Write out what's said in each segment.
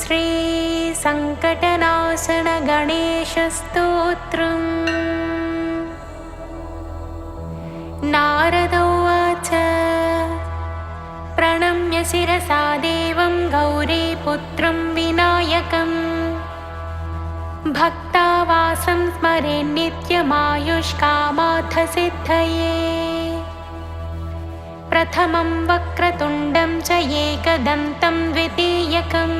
श्रीसङ्कटनाशन गणेशस्तोत्रम्। नारद उवाच प्रणम्य शिरसा देवं गौरीपुत्रं विनायकम् भक्तावासं स्मरे नित्यमायुष्कामार्थसिद्धये। प्रथमं वक्रतुण्डं च एकदन्तं द्वितीयकम्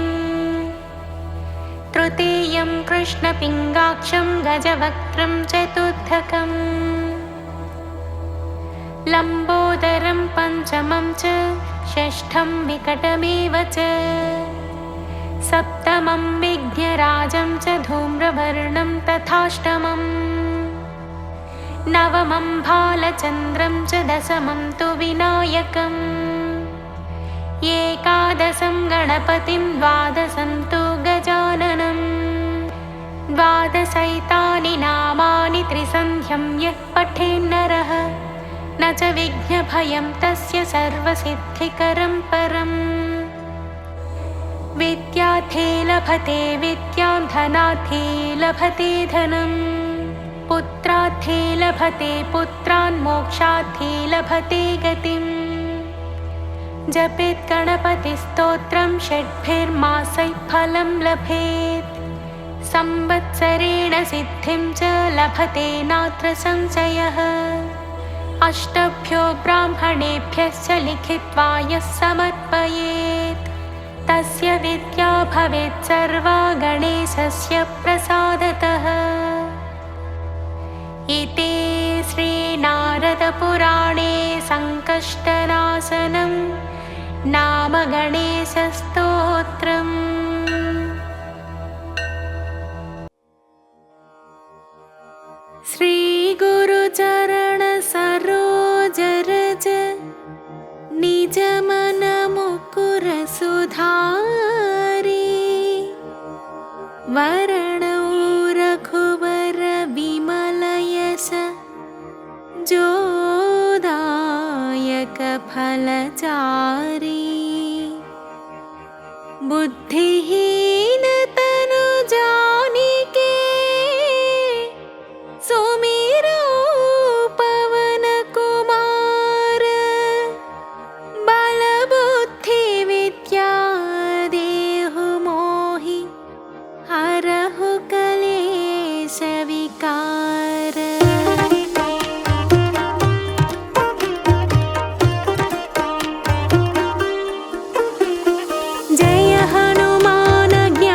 तृतीयं कृष्णपिङ्गाक्षं गजवक्त्रं चतुर्थकम् लम्बोदरं पञ्चमं च षष्ठं विकटमेव च सप्तमं विघ्नराजं च धूम्रवर्णं तथाष्टमम् नवमं भालचन्द्रं च दशमं तु विनायकम् एकादशं गणपतिं द्वादशं तु गजाननम् द्वादशैतानि नामानि त्रिसन्ध्यं यः पठेन्नरः न च विघ्नभयं तस्य सर्वसिद्धिकरं परम्। विद्यार्थे लभते विद्यां धनार्थे लभते धनम् पुत्रार्थे लभते पुत्रान् मोक्षार्थे लभते गतिम्। जपेत् गणपतिस्तोत्रं षड्भिर्मासैः फलं लभेत् संवत्सरेण सिद्धिं च लभते नात्र संशयः। अष्टभ्यो ब्राह्मणेभ्यश्च लिखित्वा यः समर्पयेत् तस्य विद्या भवेत् सर्वा गणेशस्य प्रसादतः। इति श्रीनारदपुराणे सङ्कष्टनाशनं नाम गणेशस्तोत्रम्। श्रीगुरुचरण सरोजरज निजमन मुकुर सुधारी वरणौ रघुवर विमल यश जोदायक फलचारी। बुद्धिहीन तनु जानिके सुमिरो पवन कुमार बल बुद्धि विद्या देहु मोहि हरहु कलेश विकार। जय हनुमान ज्ञान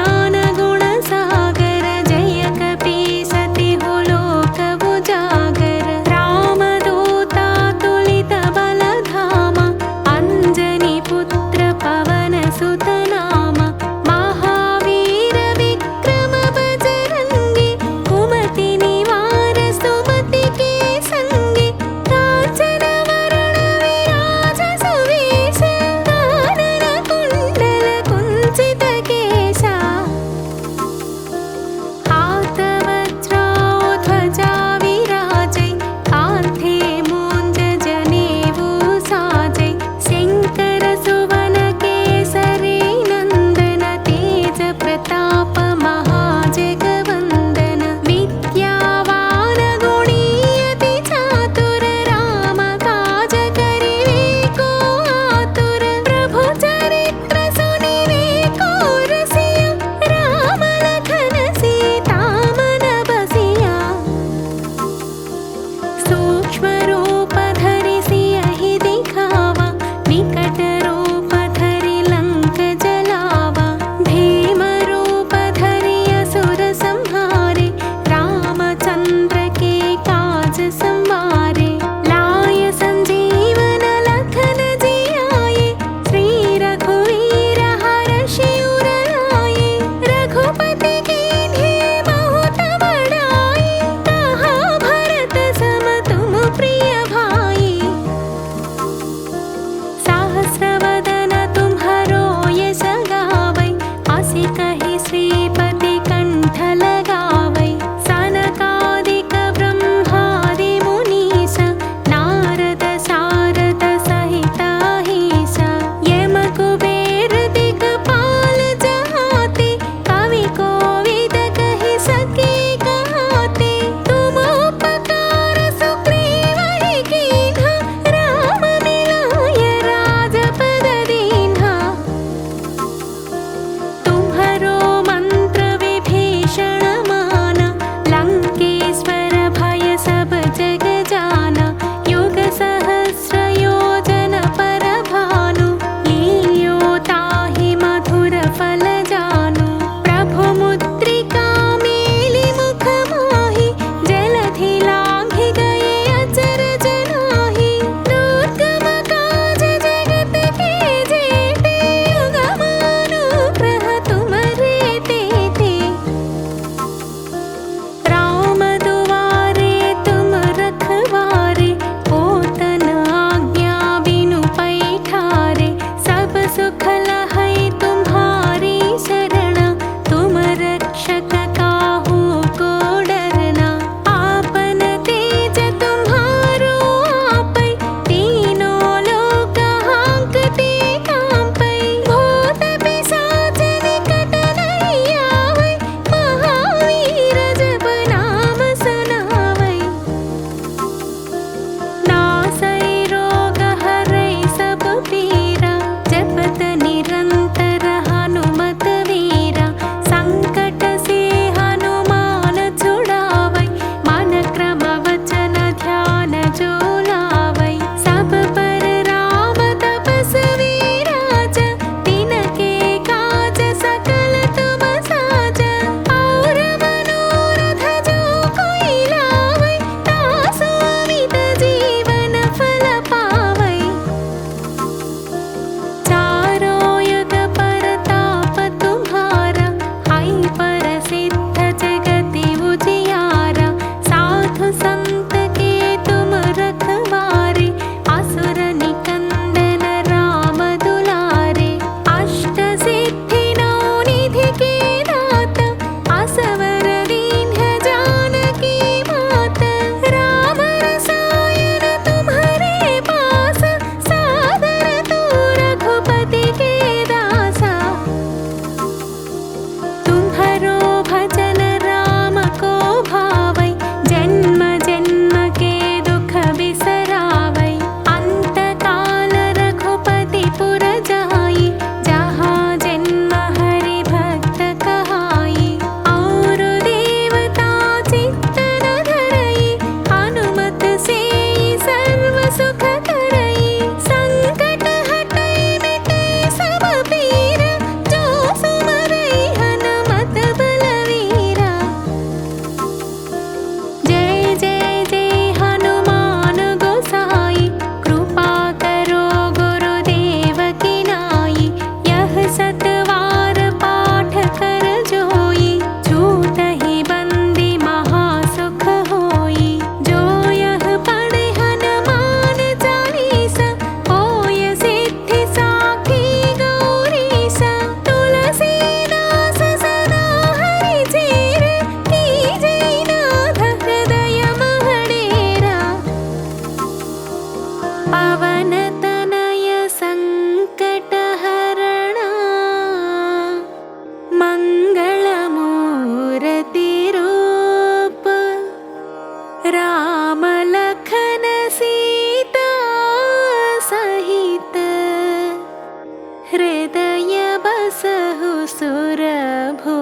हृदय बसहु सुरभूप।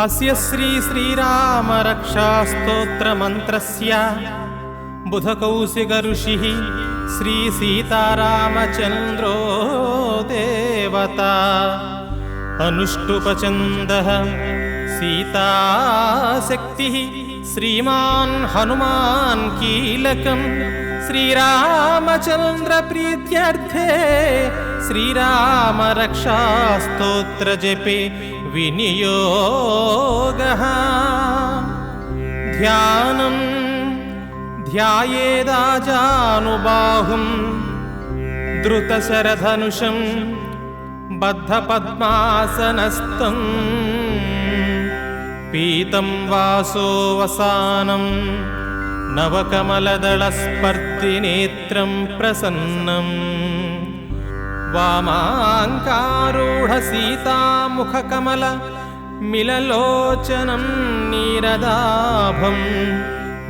अस्य श्री श्रीराम रक्षा स्तोत्र मंत्रस्य बुधकौशिक ऋषिः श्री सीतारामचंद्रो देवता अनुष्टुपचंदः सीताशक्तिः श्रीमान् हनुमान् कीलकम् श्रीरामचंद्र प्रीत्यर्थे श्रीराम रक्षा स्तोत्र जपे विनियोगः। ध्यानं ध्यायेदाजानुबाहुं द्रुतशरधनुषं बद्धपद्मासनस्थं पीतं वासो वसानं नवकमलदलस्पर्धिनेत्रं प्रसन्नम् वामाङ्कारूढ सीतामुखकमल मिललोचनं नीरदाभं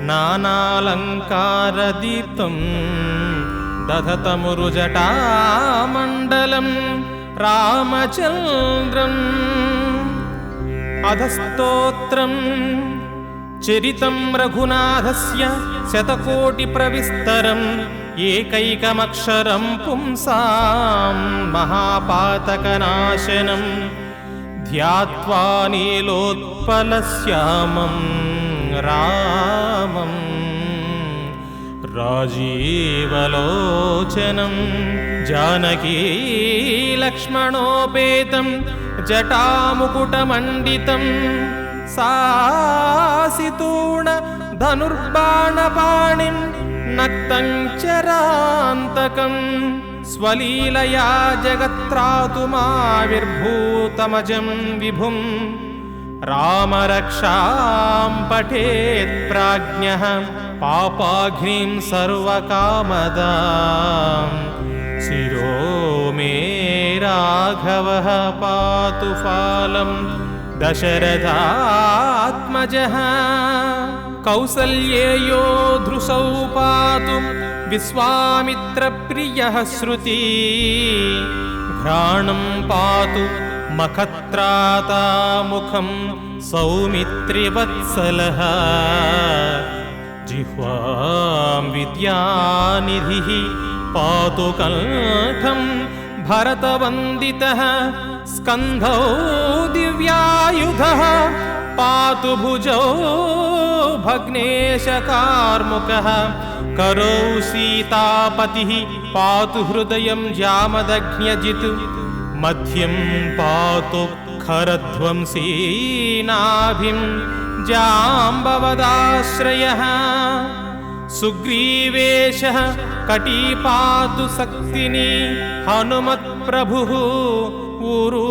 नानालङ्कारदीप्तं दधतमुरुजटामण्डलं रामचन्द्रम् अधस्तोत्रम् चरितं रघुनाथस्य शतकोटिप्रविस्तरम् एकैकमक्षरं पुंसां महापातकनाशनं ध्यात्वा नीलोत्पलश्यामं रामं राजीवलोचनं जानकी लक्ष्मणोपेतं जटामुकुटमण्डितं सासितूर्ण धनुर्बाणपाणिं नक्तं चरान्तकं स्वलीलया जगत्त्रातुमाविर्भूतमजं विभुं रामरक्षां पठेत् प्राज्ञः पापाघ्निं सर्वकामदां शिरो मे राघवः पातु फालं दशरथात्मजः कौसल्येयो धृसौ पातु विश्वामित्रप्रियः श्रुति घ्राणं पातु मखत्रातामुखं सौमित्रिवत्सलः जिह्वां विद्यानिधिः पातु कण्ठं भरतवन्दितः स्कन्धौ दिव्यायुधः पातु भुजौ भग्नेशकार्मुकः करौ सीतापतिः पातु हृदयं जामदग्न्यजित् मध्यं पातु खरध्वंसी नाभिं जाम्बवदाश्रयः सुग्रीवेशः कटी पातु शक्तिनी हनुमत्प्रभुः ऊरू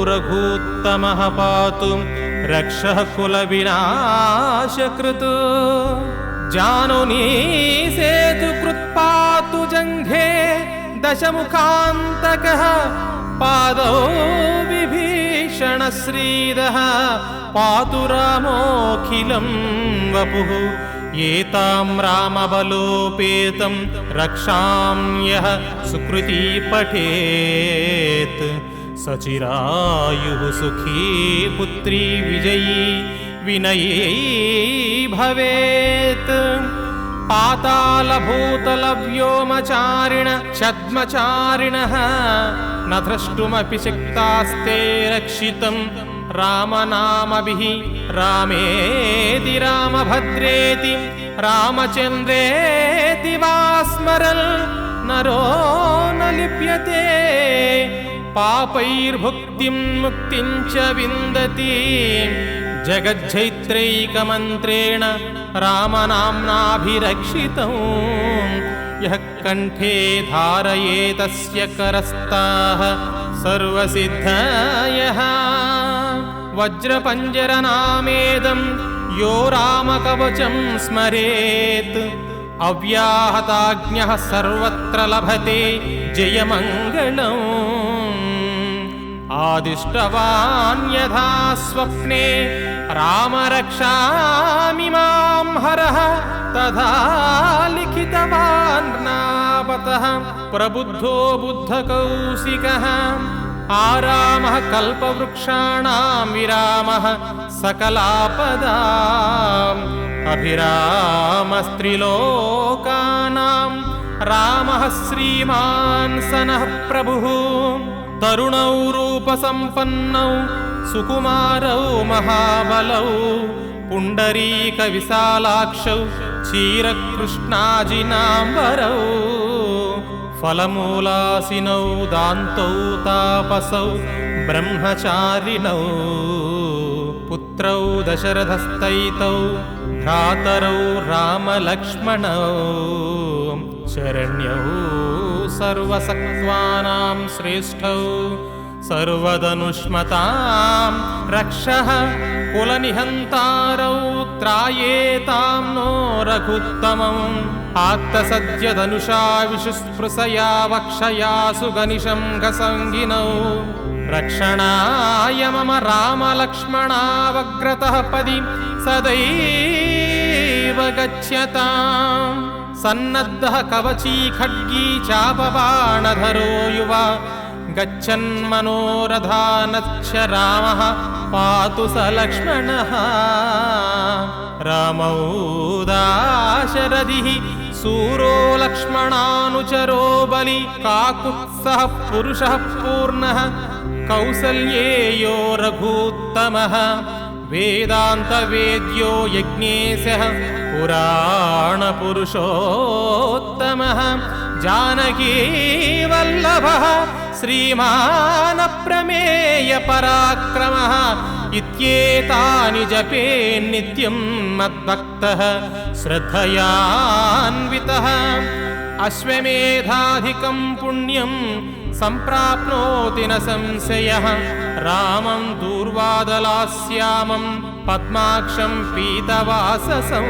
रघूत्तमः पातु रक्षः कुलविनाशकृत् जानुनी सेतुकृत् पातु जङ्घे दशमुखान्तकः पादौ विभीषणश्रीदः पातु रामोऽखिलं वपुः एतां रामबलोपेतं रक्षां यः सुकृती पठेत् सचिरायुः सुखी पुत्री विजयी विनयी भवेत् पातालभूतलव्योमचारिण छद्मचारिणः न द्रष्टुमपि शक्तास्ते रक्षितं रामनामभिः रामेति रामभद्रेति रामचन्द्रेति वा स्मरन् नरो न लिप्यते पापैर्भुक्तिं मुक्तिं च विन्दति जगज्जैत्रैकमन्त्रेण रामनाम्नाभिरक्षितं यः कण्ठे धारयेतस्य करस्ताः सर्वसिद्धयः वज्रपञ्जरनामेदं यो रामकवचं स्मरेत् अव्याहताज्ञः सर्वत्र लभते जयमङ्गलम् आदिष्टवान् यथा स्वप्ने राम रक्षामि मां हरः तथा लिखित कृतवान्नापतः प्रबुद्धो बुद्धकौशिकः आरामः कल्पवृक्षाणां विरामः सकलापदाम् अभिरामस्त्रिलोकानां रामः श्रीमान् सनः प्रभुः तरुणौ रूपसम्पन्नौ सुकुमारौ महाबलौ पुण्डरीकविशालाक्षौ क्षीरकृष्णाजिनाम्बरौ फलमूलासिनौ दान्तौ तापसौ ब्रह्मचारिणौ पुत्रौ दशरथस्तैतौ भ्रातरौ रामलक्ष्मणौ शरण्यौ सर्वसत्त्वानां श्रेष्ठौ सर्वदनुष्मतां रक्षः कुलनिहन्तारौ त्रायेतां नो रघुत्तमम् आत्तसद्यधनुषा विशुस्पृशया वक्षया सुगनिशं घसङ्गिनौ रक्षणाय मम रामलक्ष्मणावग्रतः पदि सदैव गच्छताम् सन्नद्धः कवची खड्गी चापबाणधरो युवा गच्छन्मनोरथानच्च रामः पातु स लक्ष्मणः रामौ दाशरथिः सूरो लक्ष्मणानुचरो बलि काकुत्सः पुरुषः पूर्णः कौसल्येयो रघूत्तमः वेदान्तवेद्यो यज्ञेशः पुराणपुरुषोत्तमः जानकी वल्लभः श्रीमान् प्रमेयपराक्रमः इत्येतानि जपे नित्यं मद्भक्तः श्रद्धयान्वितः अश्वमेधाधिकं पुण्यं सम्प्राप्नोति न संशयः रामं दूर्वादलास्यामं पद्माक्षं पीतवाससं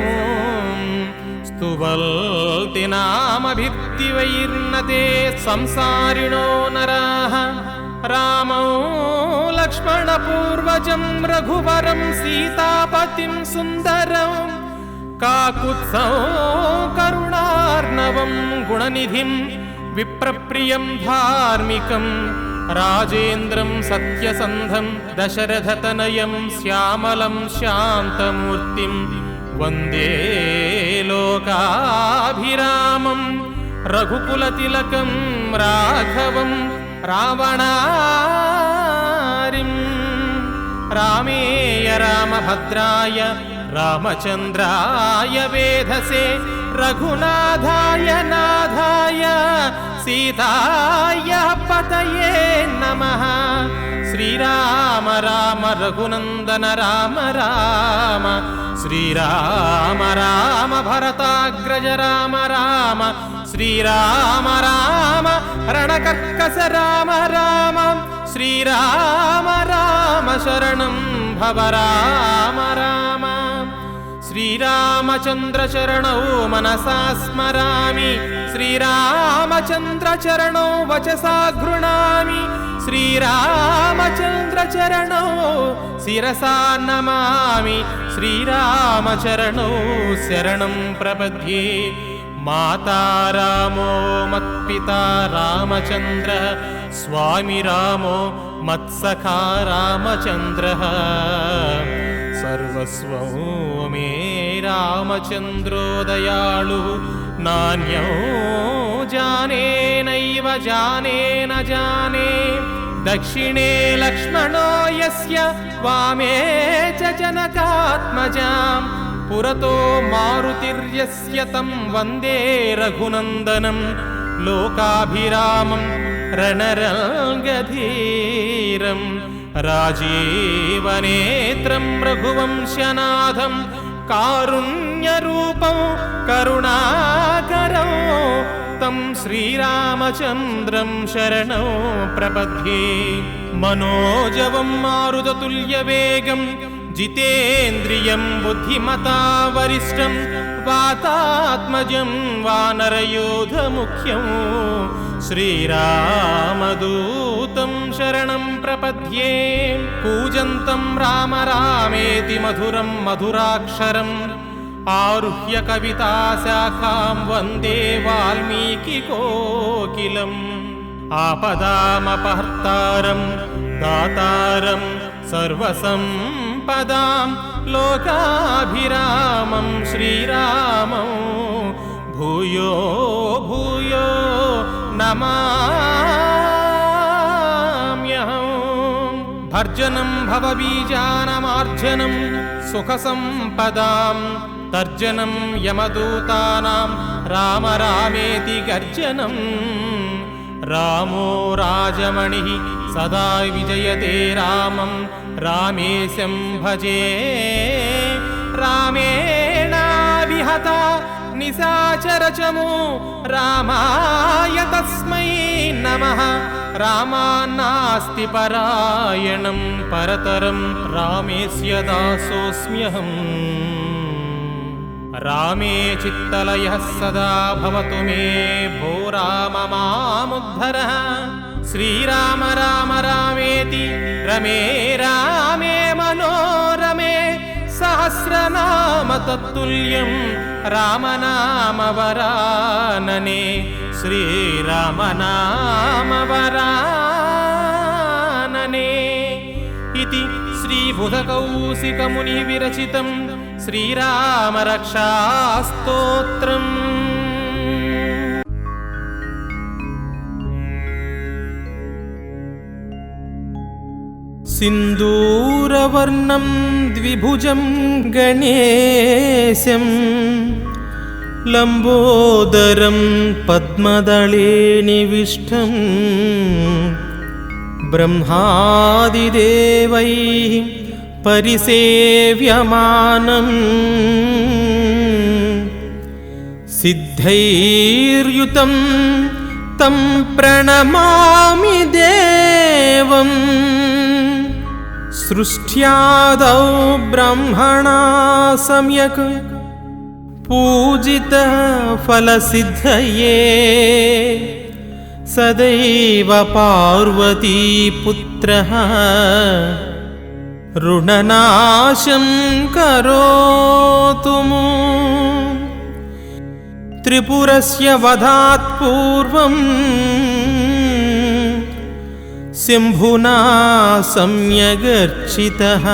स्तुवल्ति नामभिर्दिवैर्नते संसारिणो नराः रामौ लक्ष्मणपूर्वजं रघुवरं सीतापतिं सुन्दरं काकुत्सौ करुणार्णवं गुणनिधिं विप्रप्रियं धार्मिकं राजेन्द्रं सत्यसन्धं दशरथतनयं श्यामलं शान्तमूर्तिं वन्दे लोकाभिरामं रघुकुलतिलकं राघवं रावणारिं रामेय रामभद्राय रामचन्द्राय वेधसे रघुनाथाय नाथाय सीताय पतये नमः श्रीराम राम रघुनन्दन राम राम श्रीराम राम भरताग्रज राम राम श्रीराम राम रणकर्कश राम राम श्रीराम राम शरणं भव राम राम श्रीरामचन्द्रचरणौ मनसा स्मरामि श्रीरामचन्द्रचरणौ वचसा गृह्णामि श्रीरामचन्द्रचरणौ शिरसा नमामि श्रीरामचरणौ शरणं प्रपद्ये माता रामो मत्पिता रामचन्द्रः स्वामी रामो मत्सखा रामचन्द्रः सर्वस्वं मे रामचन्द्रो दयालुः नान्यो जाने नैव जाने न जाने दक्षिणे लक्ष्मणो यस्य वामे च जनकात्मजां पुरतो मारुतिर्यस्य तं वन्दे रघुनन्दनं लोकाभिरामं रणरङ्गधीरं राजीवनेत्रं रघुवंशनाथं कारुण्यरूपं करुणाकरं तं श्रीरामचन्द्रं शरणं प्रपद्ये मनोजवं मारुततुल्यवेगं जितेन्द्रियं बुद्धिमता वरिष्ठं वातात्मजं वानरयोधमुख्यं श्रीरामदूतं शरणं प्रपद्ये कूजन्तं राम रामेति मधुरं मधुराक्षरम् आरुह्य कविताशाखां वन्दे वाल्मीकिकोकिलम् आपदामपहर्तारं दातारं सर्वसम्पदां लोकाभिरामं श्रीरामं भूयो भूयो नमाम्यहम्। भर्जनं भवबीजानामार्जनं सुखसम्पदां तर्जनं यमदूतानां राम रामेति गर्जनम्। रामो राजमणिः सदा विजयते रामं रामेशं भजे। रामेणाभिहता निशाचरचमो रामाय तस्मै नमः। रामान्नास्ति परायणं परतरं रामेस्य दासोऽस्म्यहम्। रामे चित्तलयः सदा भवतु मे भो राम मामुद्धरः। श्रीराम राम रामेति रमे रामे मनोरमे सहस्रनाम तत्तुल्यं रामनाम वरानने। श्रीराम नाम वरानने इति श्रीबुधकौशिकमुनिः विरचितं श्रीरामरक्षास्तोत्रम्। सिन्दूरवर्णं द्विभुजं गणेशं लम्बोदरं पद्मदलेनिविष्टं ब्रह्मादिदेवैः परिसेव्यमानं सिद्धैर्युतं तं प्रणमामि देवम्। सृष्ट्यादौ ब्रह्मणा सम्यक् पूजितः फलसिद्धये सदैव पार्वतीपुत्रः ऋणनाशं करोतु मो। त्रिपुरस्य वधात् पूर्वं शम्भुना सम्यगर्चितः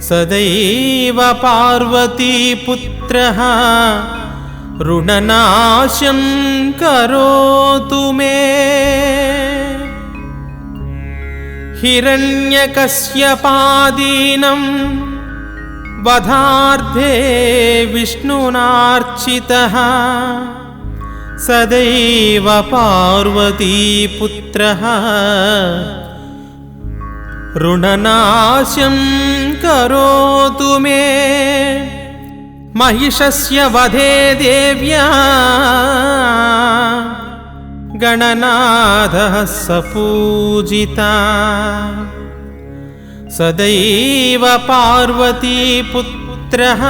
सदैव पार्वतीपुत्रः ऋणनाशं करोतु मे। हिरण्यकश्यपादीनं वधार्थे विष्णुनार्चितः सदैव पार्वतीपुत्रः ऋणनाशं करोतु मे। महिषस्य वधे देव्या गणनाथः सपूजिता सदैव पार्वतीपुत्रः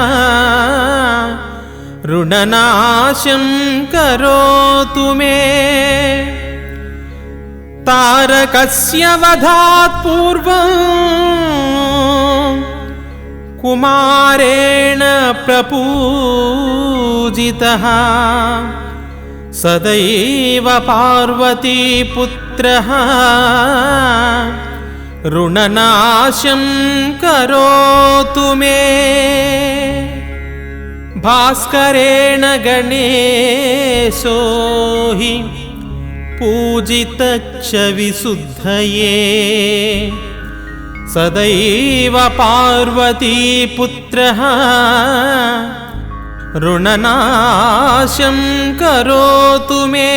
ऋणनाशं करोतु मे। तारकस्य वधात् पूर्वं कुमारेण प्रपूजितः सदैव पार्वतीपुत्रः ऋणनाशं करोतु मे। भास्करेण गणेशो हि पूजितच्च विशुद्धये सदैव पार्वतीपुत्रः ऋणनाशं करोतु मे।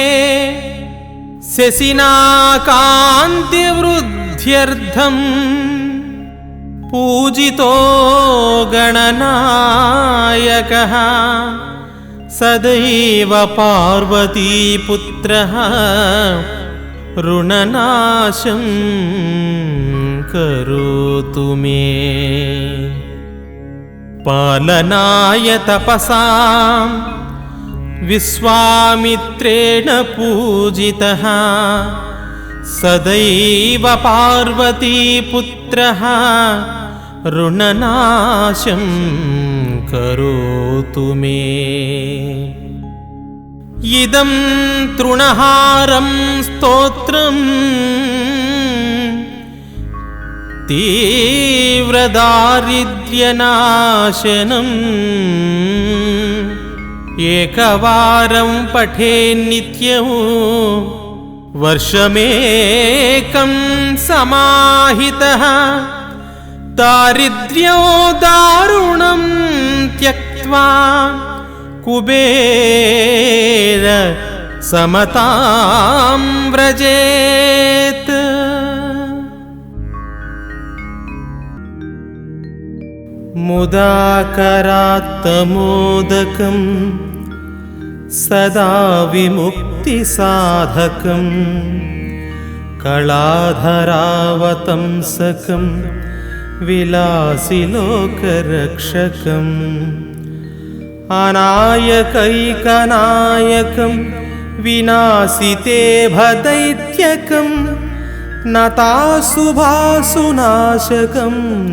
शशिना कान्तिवृद्ध्यर्थं पूजितो गणनायकः सदैव पार्वतीपुत्रः ऋणनाशं करोतु मे। पालनाय तपसां विश्वामित्रेण पूजितः सदैव पार्वतीपुत्रः ऋणनाशं करोतु मे। इदं तृणहारं स्तोत्रम् तीव्रदारिद्र्यनाशनम् एकवारं पठेन्नित्यं वर्षमेकं समाहितः दारिद्र्यो दारुणं त्यक्त्वा कुबेर समतां व्रजेत्। मुदाकरात्तमोदकं सदा विमुक्तिसाधकं कलाधरावतंसकं विलासिलोकरक्षकम् अनायकैकनायकं विनाशिते भदैत्यकं नताशुभाशुनाशकं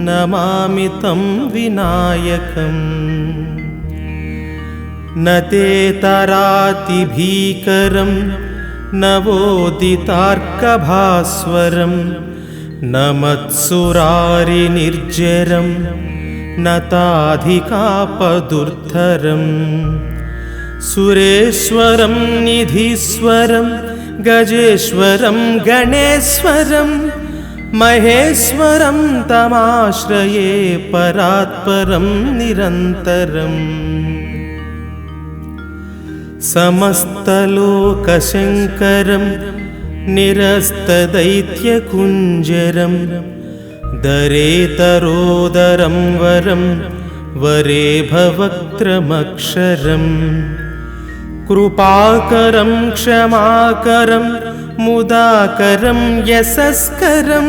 नमामि तं विनायकम्। न ते तरातिभीकरं नवोदितार्कभास्वरं न मत्सुरारिनिर्जरं न ताधिकापदुर्धरं सुरेश्वरं निधीश्वरं गजेश्वरं गणेश्वरं महेश्वरं तमाश्रये परात्परं निरन्तरम्। समस्तलोकशङ्करं निरस्तदैत्यकुञ्जरं दरेतरोदरं वरं वरे भवक्त्रमक्षरम् कृपाकरं क्षमाकरं मुदाकरं यशस्करं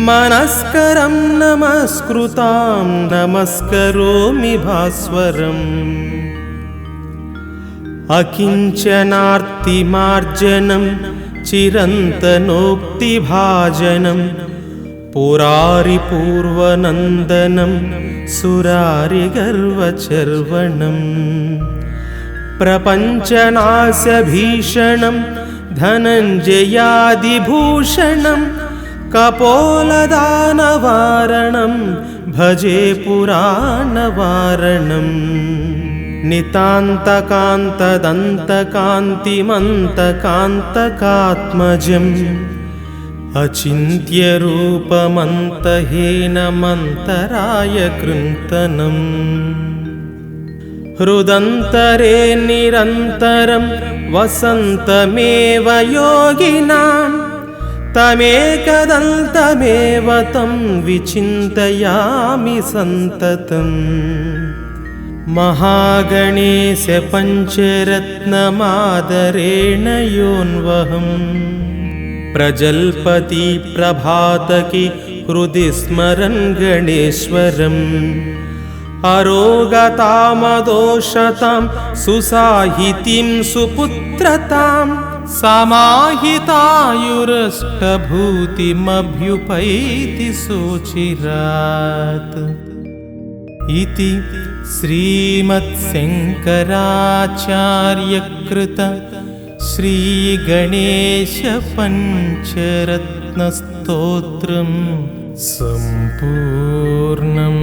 मनस्करं नमस्कृतां नमस्करोमि भास्वरम्। अकिञ्चनार्तिमार्जनं चिरन्तनोक्तिभाजनं पुरारिपूर्वनन्दनं सुरारिगर्वचर्वणम् प्रपञ्चनाशभीषणं धनञ्जयादिभूषणं कपोलदानवारणं भजे पुराणवारणम्। नितान्तकान्तदन्तकान्तिमन्तकान्तकात्मजम् अचिन्त्यरूपमन्तहीनमन्तराय कृन्तनम् हृदन्तरे निरन्तरं वसन्तमेव योगिनां तमेकदन्तमेव तं विचिन्तयामि सन्ततम्। महागणेश पञ्चरत्नमादरेण योऽन्वहम् प्रजल्पति प्रभातकी हृदि स्मरन् गणेश्वरम् अरोगतामदोषतां सुसाहितीं सुपुत्रतां समाहितायुरष्टभूतिमभ्युपैति सोचिरात् इति श्रीमत्शङ्कराचार्यकृत श्रीगणेशपञ्चरत्नस्तोत्रं सम्पूर्णम्।